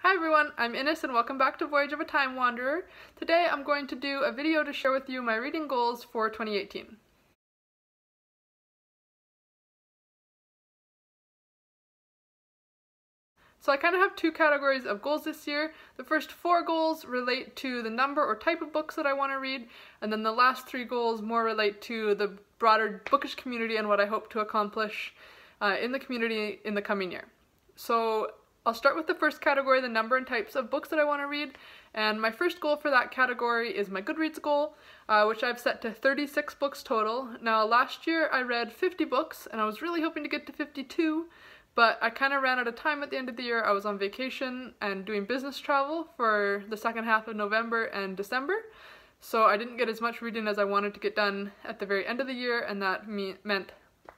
Hi everyone, I'm Ines and welcome back to Voyage of a Time Wanderer. Today I'm going to do a video to share with you my reading goals for 2018. So I kind of have two categories of goals this year. The first 4 goals relate to the number or type of books that I want to read, and then the last 3 goals more relate to the broader bookish community and what I hope to accomplish in the community in the coming year. So I'll start with the first category, the number and types of books that I want to read, and my first goal for that category is my Goodreads goal, which I've set to 36 books total. Now last year I read 50 books and I was really hoping to get to 52, but I kind of ran out of time at the end of the year. I was on vacation and doing business travel for the second half of November and December, so I didn't get as much reading as I wanted to get done at the very end of the year, and that meant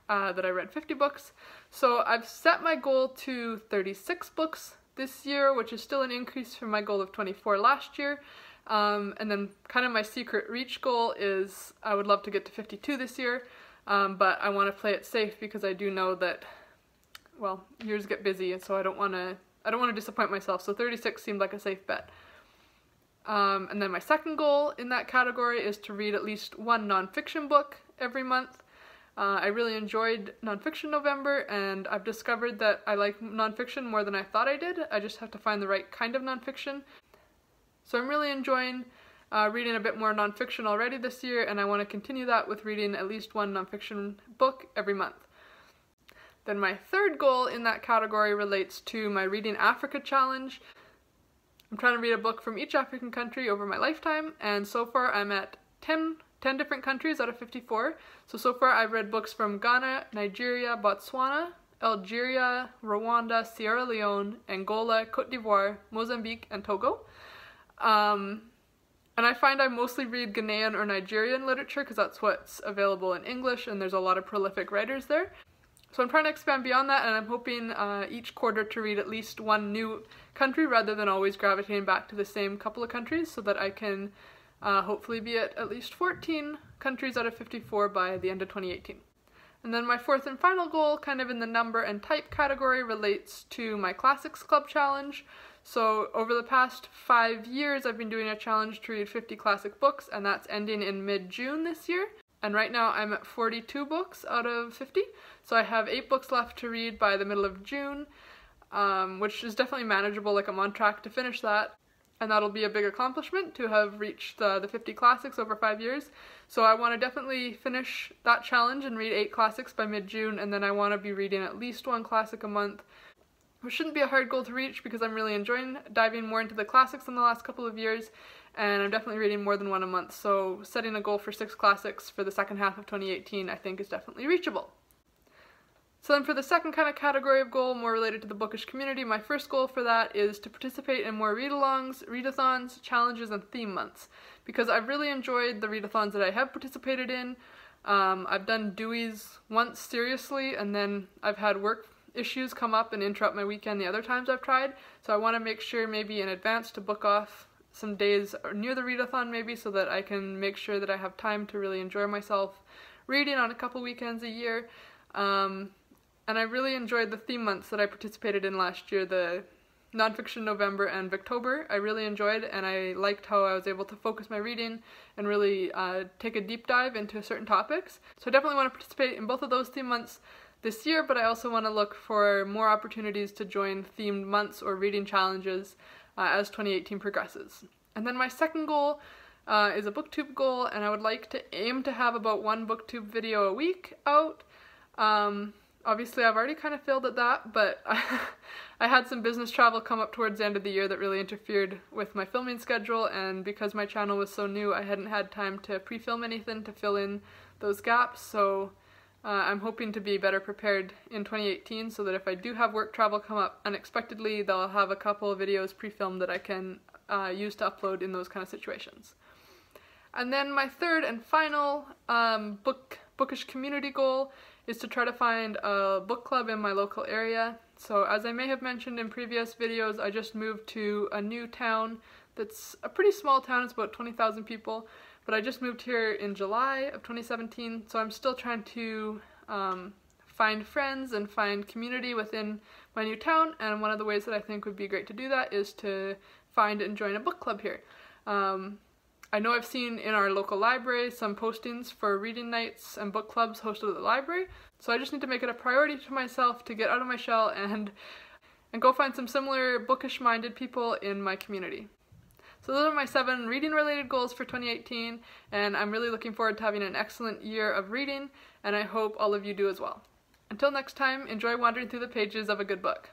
that I read 50 books. So I've set my goal to 36 books this year, which is still an increase from my goal of 24 last year. And then kind of my secret reach goal is I would love to get to 52 this year, but I want to play it safe because I do know that, well, years get busy, and so I don't want to disappoint myself. So 36 seemed like a safe bet. And then my second goal in that category is to read at least one nonfiction book every month. I really enjoyed Nonfiction November, and I've discovered that I like nonfiction more than I thought I did. I just have to find the right kind of nonfiction. So I'm really enjoying reading a bit more nonfiction already this year, and I want to continue that with reading at least one nonfiction book every month. Then my third goal in that category relates to my Reading Africa challenge. I'm trying to read a book from each African country over my lifetime, and so far I'm at 10 different countries out of 54. So far I've read books from Ghana, Nigeria, Botswana, Algeria, Rwanda, Sierra Leone, Angola, Cote d'Ivoire, Mozambique, and Togo. And I find I mostly read Ghanaian or Nigerian literature because that's what's available in English, and there's a lot of prolific writers there. So I'm trying to expand beyond that, and I'm hoping each quarter to read at least one new country rather than always gravitating back to the same couple of countries, so that I can hopefully be at least 14 countries out of 54 by the end of 2018. And then my fourth and final goal, kind of in the number and type category, relates to my Classics Club challenge. So over the past 5 years I've been doing a challenge to read 50 classic books, and that's ending in mid-June this year. And right now I'm at 42 books out of 50, so I have 8 books left to read by the middle of June, which is definitely manageable. Like, I'm on track to finish that. And that'll be a big accomplishment to have reached the 50 classics over 5 years. So I want to definitely finish that challenge and read 8 classics by mid-June, and then I want to be reading at least 1 classic a month, which shouldn't be a hard goal to reach because I'm really enjoying diving more into the classics in the last couple of years, and I'm definitely reading more than 1 a month. So setting a goal for 6 classics for the second half of 2018 I think is definitely reachable. So then for the second kind of category of goal, more related to the bookish community, my first goal for that is to participate in more read-alongs, readathons, challenges, and theme months, because I've really enjoyed the readathons that I have participated in. I've done Dewey's once seriously, and then I've had work issues come up and interrupt my weekend the other times I've tried, so I want to make sure maybe in advance to book off some days near the readathon maybe, so that I can make sure that I have time to really enjoy myself reading on a couple weekends a year. And I really enjoyed the theme months that I participated in last year, the Nonfiction November and Victober. I really enjoyed, and I liked how I was able to focus my reading and really take a deep dive into certain topics. So I definitely want to participate in both of those theme months this year, but I also want to look for more opportunities to join themed months or reading challenges as 2018 progresses. And then my second goal is a booktube goal, and I would like to aim to have about 1 booktube video a week out. Obviously I've already kind of failed at that, but I had some business travel come up towards the end of the year that really interfered with my filming schedule, and because my channel was so new I hadn't had time to pre-film anything to fill in those gaps, so I'm hoping to be better prepared in 2018 so that if I do have work travel come up unexpectedly, they'll have a couple of videos pre-filmed that I can use to upload in those kind of situations. And then my third and final bookish community goal is to try to find a book club in my local area. So as I may have mentioned in previous videos, I just moved to a new town that's a pretty small town. It's about 20,000 people, but I just moved here in July of 2017, so I'm still trying to find friends and find community within my new town, and one of the ways that I think would be great to do that is to find and join a book club here. I know I've seen in our local library some postings for reading nights and book clubs hosted at the library, so I just need to make it a priority to myself to get out of my shell and go find some similar bookish-minded people in my community. So those are my 7 reading-related goals for 2018, and I'm really looking forward to having an excellent year of reading, and I hope all of you do as well. Until next time, enjoy wandering through the pages of a good book.